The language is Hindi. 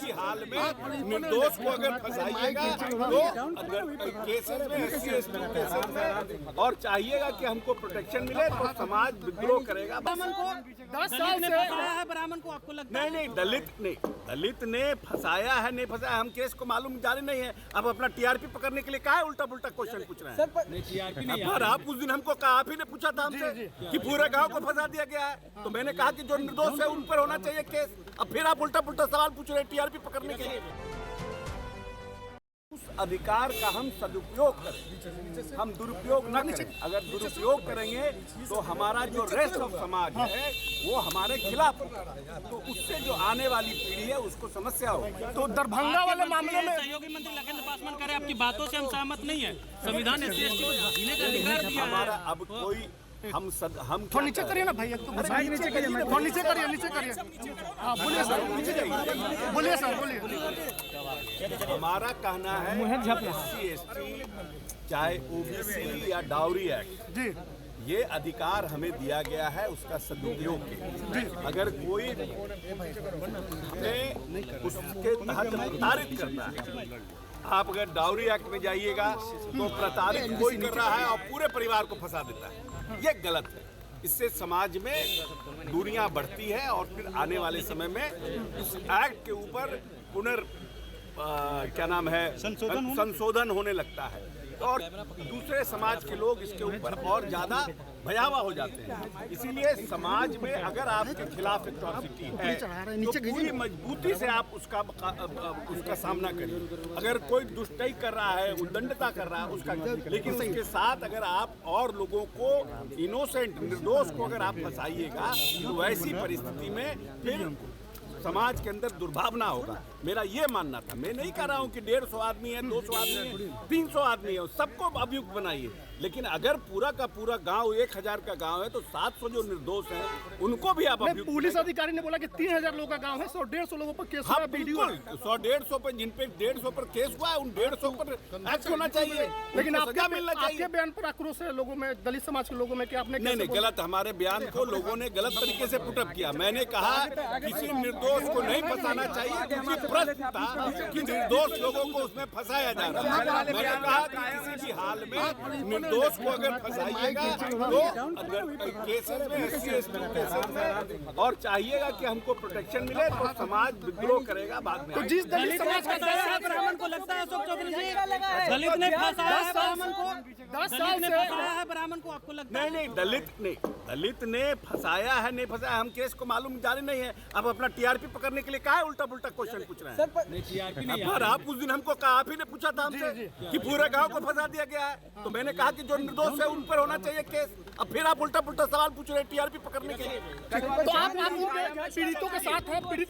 भी हाल में निर्दोष को अगर फंसाइएगा तो अगर केसेस में SC/ST केसेस में और चाहिएगा कि हमको प्रोटेक्शन मिले तो समाज विद्रोह करेगा। ब्राह्मण को 10 साल से फंसाया है, ब्राह्मण को आपको लगता है? नहीं, दलित ने फंसाया है नहीं फंसाया, हम केस को मालूम जारी नहीं है। अब अपना TRP पकड़ने के लिए क्या है उल्टा पुल्टा क्वेश्चन पूछ रहे हैं? पर आप उस दिन हमको कहा, आप ही ने पूछा था हमसे कि पूरे गांव को फंसा दिया गया है, तो मैंने कहा कि जो निर्दोष है उन पर होना चाहिए केस। अब फिर आप उल्टा पुल्टा सवाल पूछ रहे हैं TRP पकड़ने के लिए। उस अधिकार का हम सदुपयोग करें, हम दुरुपयोग न करें। अगर दुरुपयोग करेंगे तो हमारा जो रेस्ट ऑफ समाज है वो हमारे खिलाफ होगा, तो उससे जो आने वाली पीढ़ी है उसको समस्या होगी। तो दरभंगा वाले मामले में सहयोगी मंत्री लखन पासवान कह रहे हैं आपकी बातों से हम सहमत नहीं है। संविधान SC/ST को जीने का अधिकार दिया है। हमारा अब कोई हम थोड़ा नीचे करिए ना भाई, तो नीचे करिए, नीचे करिए। हाँ बोलिए सर, बोलिए सर, बोलिए। हमारा कहना है SC/ST चाहे OBC या डाउरी एक्ट जी, ये अधिकार हमें दिया गया है, उसका सदुपयोग कीजिए। अगर कोई हमें उसके तहत प्रताड़ित करता है, आप अगर डाउरी एक्ट में जाइएगा तो प्रताड़ित कोई कर रहा है और पूरे परिवार को फंसा देता है, ये गलत है। इससे समाज में दूरियां बढ़ती है और फिर आने वाले समय में इस एक्ट के ऊपर क्या नाम है संशोधन होने लगता है और दूसरे समाज के लोग इसके ऊपर और ज़्यादा भयावह हो जाते हैं। इसीलिए समाज में अगर आपके खिलाफ एट्रॉसिटी है तो पूरी मजबूती से आप उसका सामना करिए। अगर कोई दुष्टई कर रहा है, उद्दंडता कर रहा है उसका, लेकिन उसके साथ अगर आप और लोगों को इनोसेंट निर्दोष को अगर आप फंसाइएगा तो वैसी परिस्थिति में फिर समाज के अंदर दुर्भावना होगा। मेरा ये मानना था। मैं नहीं कह रहा हूँ कि 150 आदमी है, 200 आदमी है, 300 आदमी है, सबको अभियुक्त बनाइए, लेकिन अगर पूरा का पूरा गांव 1000 का गांव है तो 700 जो निर्दोष हैं उनको भी आप अभियुक्त। पुलिस अधिकारी ने बोला कि 3000 लोगों का गांव है, 100-150 लोगों पर केस हुआ। बिल्कुल 100-150 पर, जिन पे 150 पर केस हुआ है उन 150 पर एक्ट होना चाहिए, लेकिन आपके बयान पर आक्रोश है लोगों में, दलित समाज के लोगों में कि आपने नहीं गलत, हमारे बयान को लोगों ने गलत तरीके से पुटअप किया। मैंने कहा किसी निर्दोष को नहीं फंसाना चाहिए, क्योंकि प्रश्न था कि निर्दोष लोगों को उसमें फंसाया जा रहा है। मैंने कहा कि किसी भी हाल में निर्दोष को अगर फंसाइएगा तो अगर केसेस में SC/ST केसेस में और चाहिएगा कि हमको प्रोटेक्शन मिले तो समाज विद्रोह करेगा बाद में। तो जिस दलित समाज का ब्राह्मण को लगता है अशोक चौधरी जी दलित ने फंसाया है ब्राह्मण को, 10 साल से फंसाया है ब्राह्मण को आपको लगता है? नहीं, दलित ने फंसाया है नहीं फंसाया, हम केस को मालूम जारी नहीं है। अब अपना TRP पकड़ने के लिए क्या है उल्टा पुल्टा क्वेश्चन पूछ रहे हैं? पर आप उस दिन हमको कहा, आप ही ने पूछा था हमसे कि पूरे गांव को फंसा दिया गया है, तो मैंने कहा कि जो निर्दोष है उन पर होना चाहिए केस। अब फिर आप उल्टा पुल्टा सवाल पूछ रहे हैं TRP पकड़ने के लिए। तो आप पीड़ितों के साथ हैं?